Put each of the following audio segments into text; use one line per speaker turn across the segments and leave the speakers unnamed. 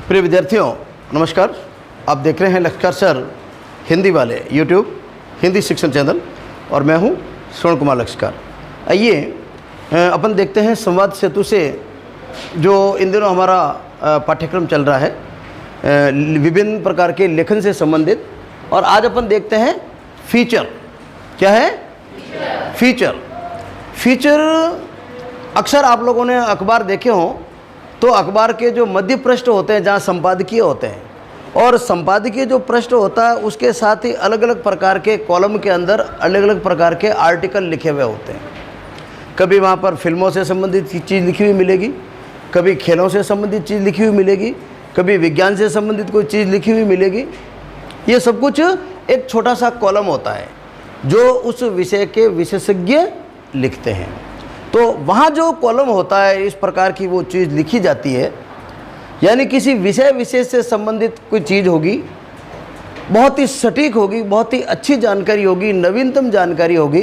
प्रिय विद्यार्थियों नमस्कार। आप देख रहे हैं लश्कर सर हिंदी वाले यूट्यूब हिंदी शिक्षण चैनल और मैं हूं स्वर्ण कुमार लश्कर। आइए अपन देखते हैं संवाद सेतु से जो इन दिनों हमारा पाठ्यक्रम चल रहा है विभिन्न प्रकार के लेखन से संबंधित। और आज अपन देखते हैं फीचर। क्या है? फीचर अक्सर आप लोगों ने अखबार देखे हों तो अखबार के जो मध्य पृष्ठ होते हैं जहाँ संपादकीय होते हैं और संपादकीय जो पृष्ठ होता है उसके साथ ही अलग अलग प्रकार के कॉलम के अंदर अलग अलग प्रकार के आर्टिकल लिखे हुए होते हैं। कभी वहाँ पर फिल्मों से संबंधित चीज़ लिखी हुई मिलेगी, कभी खेलों से संबंधित चीज़ लिखी हुई मिलेगी, कभी विज्ञान से संबंधित कोई चीज़ लिखी हुई मिलेगी। ये सब कुछ एक छोटा सा कॉलम होता है जो उस विषय के विशेषज्ञ लिखते हैं। तो वहाँ जो कॉलम होता है इस प्रकार की वो चीज़ लिखी जाती है, यानी किसी विषय विशेष से संबंधित कोई चीज़ होगी, बहुत ही सटीक होगी, बहुत ही अच्छी जानकारी होगी, नवीनतम जानकारी होगी,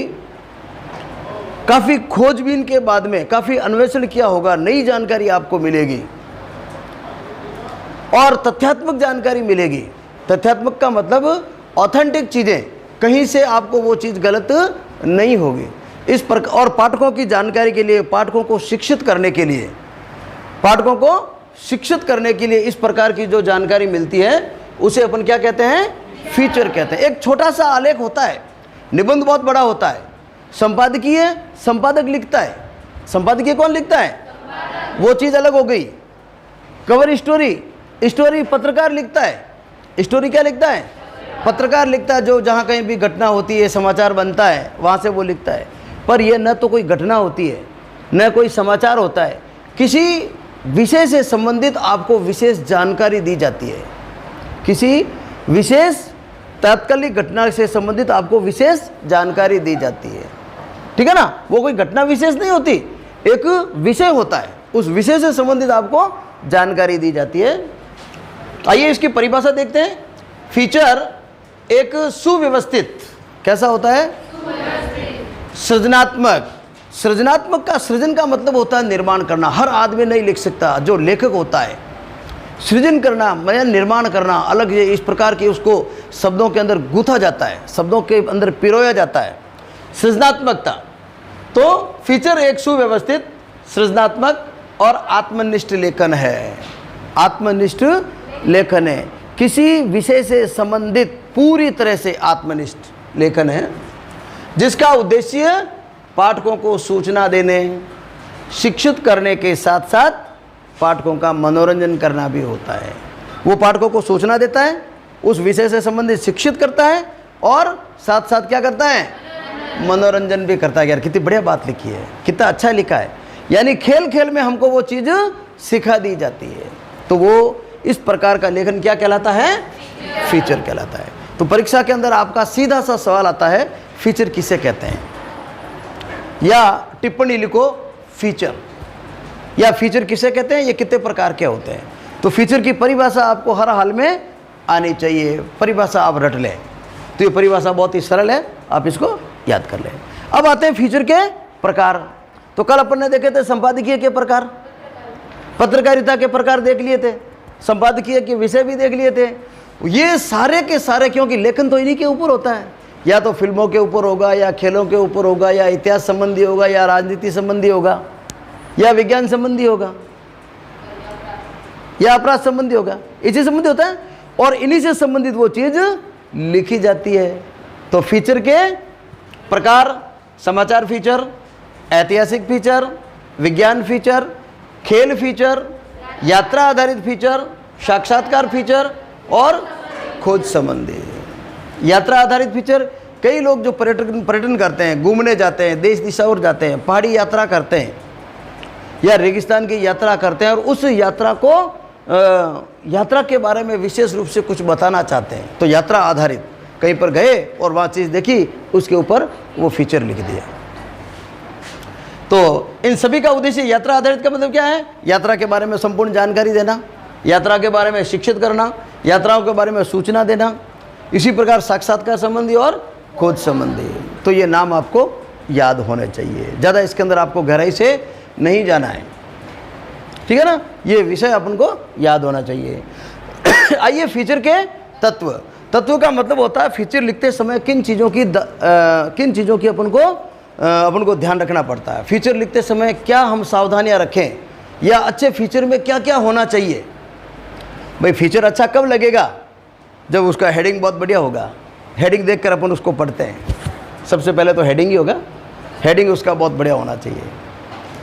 काफ़ी खोजबीन के बाद में काफ़ी अन्वेषण किया होगा, नई जानकारी आपको मिलेगी और तथ्यात्मक जानकारी मिलेगी। तथ्यात्मक का मतलब ऑथेंटिक चीज़ें, कहीं से आपको वो चीज़ गलत नहीं होगी। इस प्रकार और पाठकों की जानकारी के लिए, पाठकों को शिक्षित करने के लिए इस प्रकार की जो जानकारी मिलती है उसे अपन क्या कहते हैं? फीचर कहते हैं। एक छोटा सा आलेख होता है, निबंध बहुत बड़ा होता है, संपादकीय संपादक लिखता है। संपादकीय कौन लिखता है? वो चीज़ अलग हो गई। कवर स्टोरी पत्रकार लिखता है। स्टोरी क्या लिखता है? पत्रकार लिखता है। जो जहाँ कहीं भी घटना होती है, समाचार बनता है, वहाँ से वो लिखता है। पर यह न तो कोई घटना होती है न कोई समाचार होता है, किसी विषय से संबंधित आपको विशेष जानकारी दी जाती है। किसी विशेष तात्कालिक घटना से संबंधित आपको विशेष जानकारी दी जाती है। ठीक है ना? वो कोई घटना विशेष नहीं होती, एक विषय होता है, उस विषय से संबंधित आपको जानकारी दी जाती है। आइए इसकी परिभाषा देखते हैं। फीचर एक सुव्यवस्थित, कैसा होता है? सृजनात्मक का सृजन का मतलब होता है निर्माण करना। हर आदमी नहीं लिख सकता। जो लेखक होता है सृजन करना, मतलब निर्माण करना, अलग इस प्रकार की उसको शब्दों के अंदर गूंथा जाता है, शब्दों के अंदर पिरोया जाता है। सृजनात्मकता। तो फीचर एक सुव्यवस्थित, सृजनात्मक और आत्मनिष्ठ लेखन है। आत्मनिष्ठ लेखन है, किसी विषय से संबंधित पूरी तरह से आत्मनिष्ठ लेखन है, जिसका उद्देश्य पाठकों को सूचना देने, शिक्षित करने के साथ साथ पाठकों का मनोरंजन करना भी होता है। वो पाठकों को सूचना देता है, उस विषय से संबंधित शिक्षित करता है और साथ साथ क्या करता है? मनोरंजन भी करता है। यार कितनी बढ़िया बात लिखी है, कितना अच्छा लिखा है। यानी खेल खेल में हमको वो चीज़ सिखा दी जाती है। तो वो इस प्रकार का लेखन क्या कहलाता है? फीचर कहलाता है। तो परीक्षा के अंदर आपका सीधा सा सवाल आता है, फीचर किसे कहते हैं? या टिप्पणी लिखो फीचर, या फीचर किसे कहते हैं, ये कितने प्रकार के होते हैं। तो फीचर की परिभाषा आपको हर हाल में आनी चाहिए। परिभाषा आप रट लें। तो ये परिभाषा बहुत ही सरल है, आप इसको याद कर लें। अब आते हैं फीचर के प्रकार। तो कल अपन ने देखे थे संपादकीय के प्रकार, पत्रकारिता के प्रकार देख लिए थे, संपादकीय के विषय भी देख लिए थे। ये सारे के सारे, क्योंकि लेखन तो इन्हीं के ऊपर होता है, या तो फिल्मों के ऊपर होगा, या खेलों के ऊपर होगा, या इतिहास संबंधी होगा, या राजनीति संबंधी होगा, या विज्ञान संबंधी होगा, या अपराध संबंधी होगा। इसी संबंधी होता है और इन्हीं से संबंधित वो चीज़ लिखी जाती है। तो फीचर के प्रकार: समाचार फीचर, ऐतिहासिक फीचर, विज्ञान फीचर, खेल फीचर, यात्रा आधारित फीचर, साक्षात्कार फीचर और खोज संबंधी। यात्रा आधारित फीचर, कई लोग जो पर्यटन करते हैं, घूमने जाते हैं, देश दिशा और जाते हैं, पहाड़ी यात्रा करते हैं या रेगिस्तान की यात्रा करते हैं और उस यात्रा के बारे में विशेष रूप से कुछ बताना चाहते हैं, तो यात्रा आधारित, कहीं पर गए और वहाँ चीज़ देखी, उसके ऊपर वो फीचर लिख दिया। तो इन सभी का उद्देश्य, यात्रा आधारित का मतलब क्या है? यात्रा के बारे में संपूर्ण जानकारी देना, यात्रा के बारे में शिक्षित करना, यात्राओं के बारे में सूचना देना। इसी प्रकार साक्षात्कार संबंधी और खोज संबंधी। तो ये नाम आपको याद होने चाहिए, ज़्यादा इसके अंदर आपको गहराई से नहीं जाना है। ठीक है ना, ये विषय अपन को याद होना चाहिए। आइए फीचर के तत्व। तत्व का मतलब होता है फीचर लिखते समय किन चीज़ों की अपन को ध्यान रखना पड़ता है। फीचर लिखते समय क्या हम सावधानियां रखें, या अच्छे फीचर में क्या क्या होना चाहिए। भाई फीचर अच्छा कब लगेगा, जब उसका हेडिंग बहुत बढ़िया होगा। हेडिंग देखकर अपन उसको पढ़ते हैं, सबसे पहले तो हेडिंग ही होगा। हेडिंग उसका बहुत बढ़िया होना चाहिए,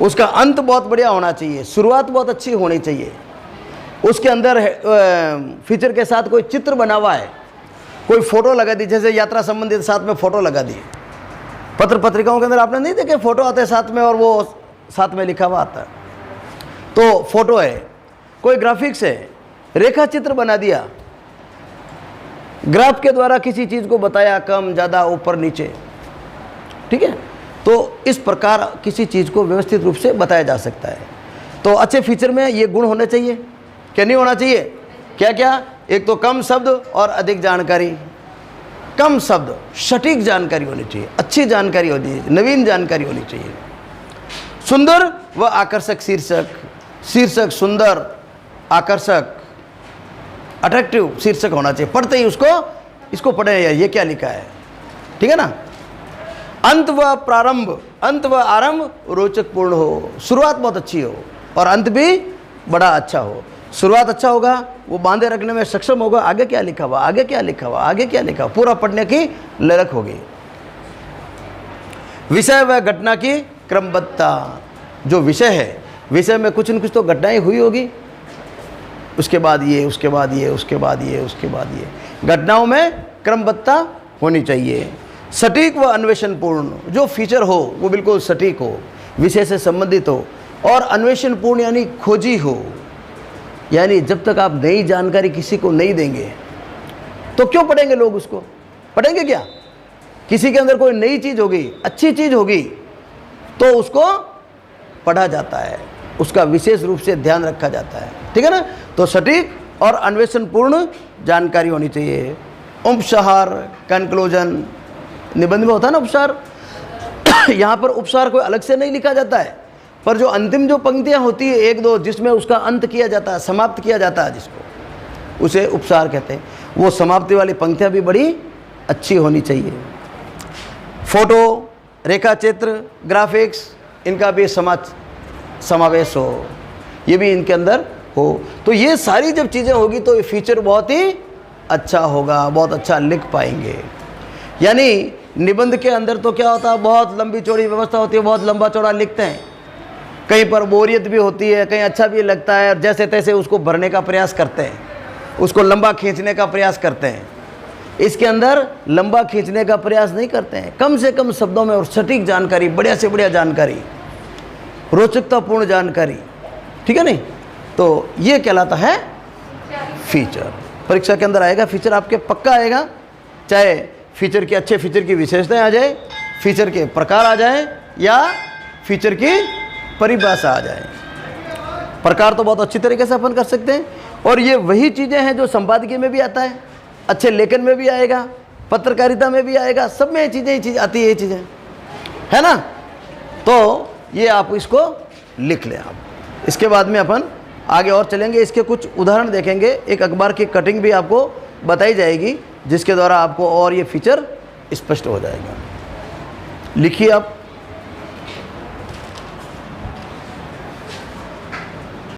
उसका अंत बहुत बढ़िया होना चाहिए, शुरुआत बहुत अच्छी होनी चाहिए। उसके अंदर फीचर के साथ कोई चित्र बना हुआ है, कोई फोटो लगा दी, जैसे यात्रा संबंधित साथ में फोटो लगा दी। पत्र पत्रिकाओं के अंदर आपने नहीं देखे फोटो आते हैं साथ में, और वो साथ में लिखा हुआ आता है, तो फोटो है। कोई ग्राफिक्स है, रेखा चित्र बना दिया, ग्राफ के द्वारा किसी चीज़ को बताया, कम ज़्यादा ऊपर नीचे, ठीक है। तो इस प्रकार किसी चीज़ को व्यवस्थित रूप से बताया जा सकता है। तो अच्छे फीचर में ये गुण होने चाहिए, क्या नहीं होना चाहिए, क्या क्या। एक तो कम शब्द और अधिक जानकारी। कम शब्द, सटीक जानकारी होनी चाहिए, अच्छी जानकारी होनी चाहिए, नवीन जानकारी होनी चाहिए। सुंदर व आकर्षक शीर्षक, शीर्षक सुंदर, आकर्षक, अट्रैक्टिव शीर्षक होना चाहिए। पढ़ते ही इसको पढ़े यार ये क्या लिखा है, ठीक है ना। अंत व प्रारंभ, अंत व आरंभ रोचक पूर्ण हो। शुरुआत बहुत अच्छी हो और अंत भी बड़ा अच्छा हो। शुरुआत अच्छा होगा, वो बांधे रखने में सक्षम होगा, आगे क्या लिखा हुआ, आगे क्या लिखा हुआ, आगे क्या लिखा हुआ, पूरा पढ़ने की ललक होगी। विषय व घटना की क्रमबद्धता, जो विषय है, विषय में कुछ न कुछ तो घटनाएं हुई होगी, उसके बाद ये, उसके बाद ये, उसके बाद ये, उसके बाद ये, घटनाओं में क्रमबद्धता होनी चाहिए। सटीक व अन्वेषण पूर्ण, जो फीचर हो वो बिल्कुल सटीक हो, विषय से संबंधित हो, और अन्वेषण पूर्ण यानी खोजी हो। यानी जब तक आप नई जानकारी किसी को नहीं देंगे तो क्यों पढ़ेंगे लोग, उसको पढ़ेंगे क्या। किसी के अंदर कोई नई चीज़ होगी, अच्छी चीज़ होगी, तो उसको पढ़ा जाता है, उसका विशेष रूप से ध्यान रखा जाता है, ठीक है ना। तो सटीक और अन्वेषण पूर्ण जानकारी होनी चाहिए। उपसंहार, कंक्लूजन, निबंध में होता है ना उपसार, यहाँ पर उपसार कोई अलग से नहीं लिखा जाता है, पर जो अंतिम जो पंक्तियाँ होती है एक दो, जिसमें उसका अंत किया जाता है, समाप्त किया जाता है, जिसको उसे उपसार कहते हैं, वो समाप्ति वाली पंक्तियाँ भी बड़ी अच्छी होनी चाहिए। फोटो, रेखा चित्र, ग्राफिक्स, इनका भी समावेश हो, ये भी इनके अंदर हो। तो ये सारी जब चीज़ें होगी तो ये फीचर बहुत ही अच्छा होगा, बहुत अच्छा लिख पाएंगे। यानी निबंध के अंदर तो क्या होता है, बहुत लंबी चौड़ी व्यवस्था होती है, बहुत लंबा चौड़ा लिखते हैं, कहीं पर बोरियत भी होती है, कहीं अच्छा भी लगता है, और जैसे तैसे उसको भरने का प्रयास करते हैं, उसको लंबा खींचने का प्रयास करते हैं। इसके अंदर लंबा खींचने का प्रयास नहीं करते हैं, कम से कम शब्दों में और सटीक जानकारी, बढ़िया से बढ़िया जानकारी, रोचकतापूर्ण जानकारी, ठीक है नहीं। तो ये कहलाता है फीचर। परीक्षा के अंदर आएगा फीचर, आपके पक्का आएगा, चाहे फीचर के अच्छे फीचर की विशेषताएं आ जाए, फीचर के प्रकार आ जाए, या फीचर की परिभाषा आ जाए। प्रकार तो बहुत अच्छी तरीके से अपन कर सकते हैं, और ये वही चीज़ें हैं जो संपादकीय में भी आता है, अच्छे लेखन में भी आएगा, पत्रकारिता में भी आएगा, सब में ये चीज़ें आती है, ये चीज़ें है ना। तो ये आप इसको लिख लें आप। इसके बाद में अपन आगे और चलेंगे, इसके कुछ उदाहरण देखेंगे, एक अखबार की कटिंग भी आपको बताई जाएगी, जिसके द्वारा आपको और ये फीचर स्पष्ट हो जाएगा। लिखिए आप।